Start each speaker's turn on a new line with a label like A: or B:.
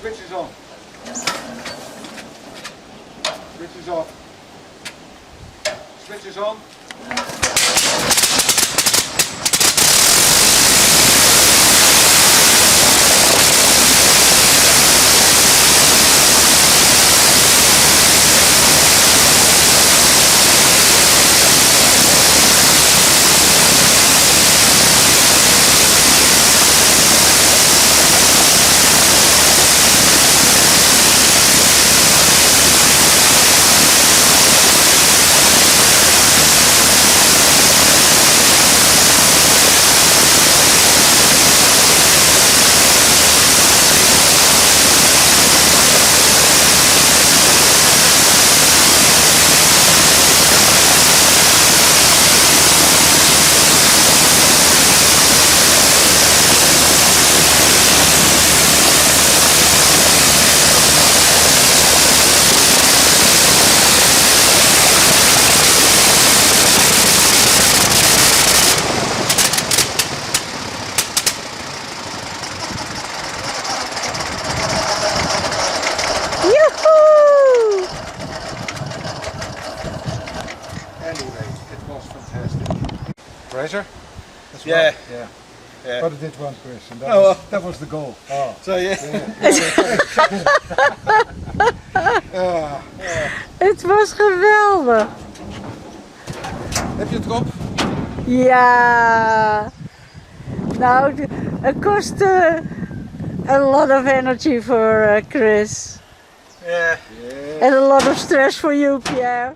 A: Switch is on. Switch is off. Switch is on. Anyway, it was fantastic. Pressure? That's
B: Yeah.
A: right.
B: Yeah.
A: But it did one, Chris, and that was the goal. Oh.
B: So yeah.
C: Het was geweldig.
A: Heb je het erop?
C: Ja. Nou, het kost a lot of energy for Chris.
B: Yeah.
C: And a lot of stress for you, Pierre.